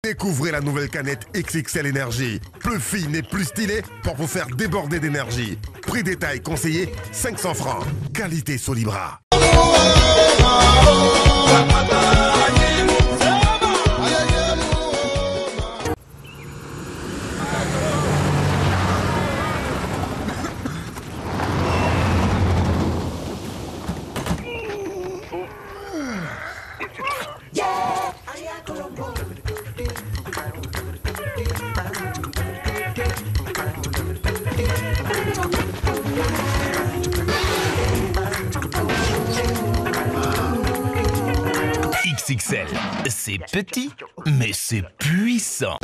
Découvrez la nouvelle canette XXL Énergie. Plus fine et plus stylée pour vous faire déborder d'énergie. Prix détail conseillé, 500 francs. Qualité Solibra. XXL, c'est petit, mais c'est puissant.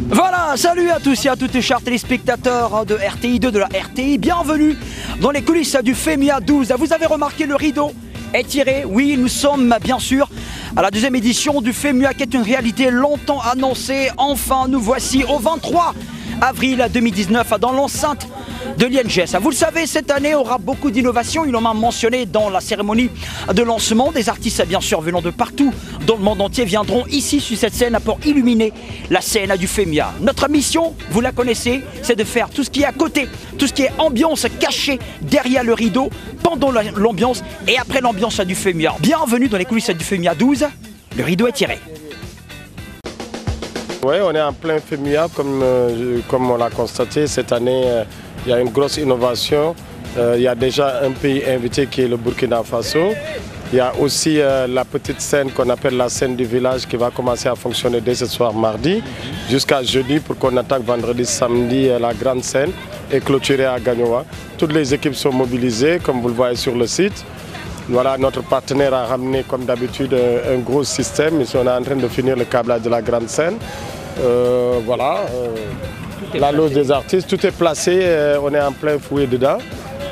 Voilà, salut à tous et à toutes les chers téléspectateurs de RTI2, de la RTI. Bienvenue dans les coulisses du FEMIA 12. Vous avez remarqué, le rideau est tiré. Oui, nous sommes bien sûr à la deuxième édition du FEMIA, qui est une réalité longtemps annoncée. Enfin, nous voici au 23 avril 2019 dans l'enceinte de l'INGS. Vous le savez, cette année aura beaucoup d'innovations. Il en a mentionné dans la cérémonie de lancement. Des artistes bien sûr venant de partout dans le monde entier viendront ici sur cette scène pour illuminer la scène du FEMIA. Notre mission, vous la connaissez, c'est de faire tout ce qui est à côté, tout ce qui est ambiance cachée derrière le rideau, pendant l'ambiance et après l'ambiance du FEMIA. Bienvenue dans les coulisses du FEMIA 12. Le rideau est tiré. Oui, on est en plein FEMIA, comme on l'a constaté cette année. Il y a une grosse innovation. Il y a déjà un pays invité qui est le Burkina Faso. Il y a aussi la petite scène qu'on appelle la scène du village qui va commencer à fonctionner dès ce soir mardi jusqu'à jeudi pour qu'on attaque vendredi, samedi la grande scène et clôturer à Gagnoa. Toutes les équipes sont mobilisées comme vous le voyez sur le site. Voilà, notre partenaire a ramené comme d'habitude un gros système. Ici, on est en train de finir le câblage de la grande scène. La loge des artistes, tout est placé, on est en plein fouet dedans.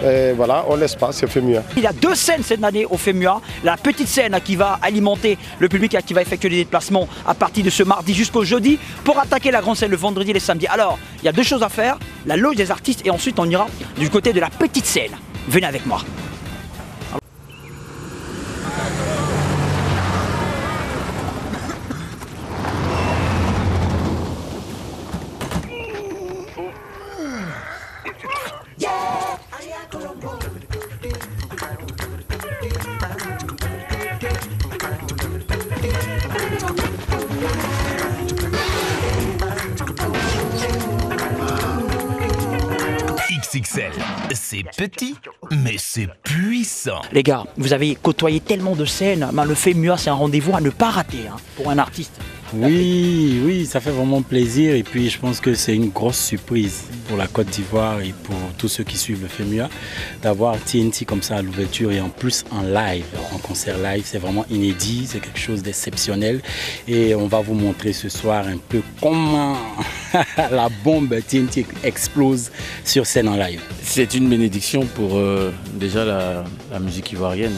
Et voilà, on laisse pas, c'est FEMIA. Il y a deux scènes cette année au FEMIA. La petite scène qui va alimenter le public et qui va effectuer les déplacements à partir de ce mardi jusqu'au jeudi pour attaquer la grande scène le vendredi et le samedi. Alors, il y a deux choses à faire, la loge des artistes et ensuite on ira du côté de la petite scène. Venez avec moi. XXL, c'est petit, mais c'est puissant. Les gars, vous avez côtoyé tellement de scènes, mais le FEMIA c'est un rendez-vous à ne pas rater pour un artiste. Oui, ça fait vraiment plaisir et puis je pense que c'est une grosse surprise pour la Côte d'Ivoire et pour tous ceux qui suivent le FEMIA d'avoir TNT comme ça à l'ouverture et en plus en live, en concert live. C'est vraiment inédit, c'est quelque chose d'exceptionnel et on va vous montrer ce soir un peu comment la bombe TNT explose sur scène en live. C'est une bénédiction pour déjà la musique ivoirienne.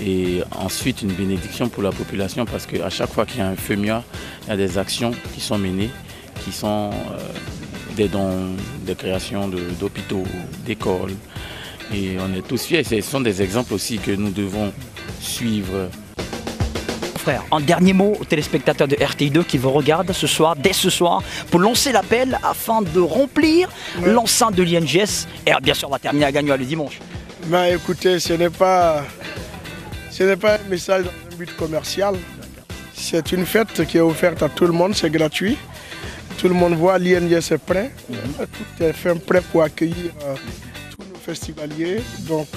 Et ensuite une bénédiction pour la population parce qu'à chaque fois qu'il y a un FEMIA, il y a des actions qui sont menées, qui sont des dons, des créations d'hôpitaux, d'écoles. Et on est tous fiers. Ce sont des exemples aussi que nous devons suivre. Frère, un dernier mot aux téléspectateurs de RTI2 qui vous regardent ce soir, dès ce soir, pour lancer l'appel afin de remplir l'enceinte de l'INGS. Et bien sûr, on va terminer à Gagnoa le dimanche. Ben, écoutez, ce n'est pas un message dans un but commercial. C'est une fête qui est offerte à tout le monde, c'est gratuit. Tout le monde voit, l'INGS est prêt. Tout est fait prêt pour accueillir tous nos festivaliers. Donc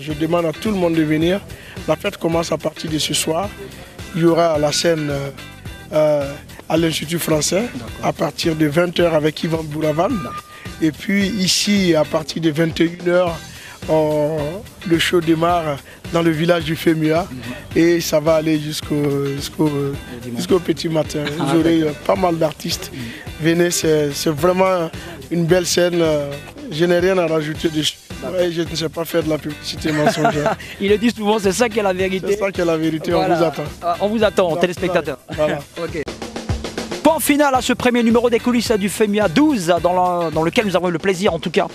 je demande à tout le monde de venir. La fête commence à partir de ce soir. Il y aura la scène à l'Institut français à partir de 20h avec Yvan Bouravan. Et puis ici, à partir de 21h, le show démarre dans le village du FEMIA et ça va aller jusqu'au petit matin. Vous aurez pas mal d'artistes. Venez, c'est vraiment une belle scène. Je n'ai rien à rajouter dessus. Ouais, je ne sais pas faire de la publicité mensongère. Il le dit souvent, c'est ça qui est la vérité. C'est ça qui est la vérité, voilà. On vous attend. On vous attend, téléspectateurs. Voilà. Okay. Pour point final à ce premier numéro des coulisses du FEMIA 12 dans lequel nous avons eu le plaisir en tout cas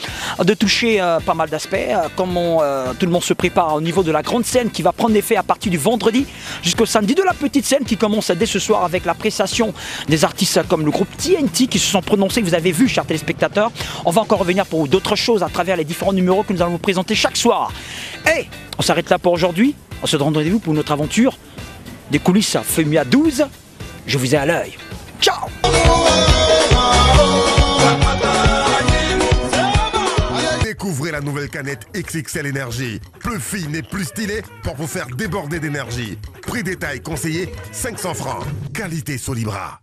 de toucher pas mal d'aspects, comment tout le monde se prépare au niveau de la grande scène qui va prendre effet à partir du vendredi jusqu'au samedi, de la petite scène qui commence dès ce soir avec l'appréciation des artistes comme le groupe TNT qui se sont prononcés, que vous avez vu chers téléspectateurs. On va encore revenir pour d'autres choses à travers les différents numéros que nous allons vous présenter chaque soir. Et on s'arrête là pour aujourd'hui, on se donne rendez-vous pour notre aventure des coulisses à FEMIA 12. Je vous ai à l'œil. Ciao. Découvrez la nouvelle canette XXL Énergie. Plus fine et plus stylée pour vous faire déborder d'énergie. Prix détail conseillé, 500 francs. Qualité Solibra.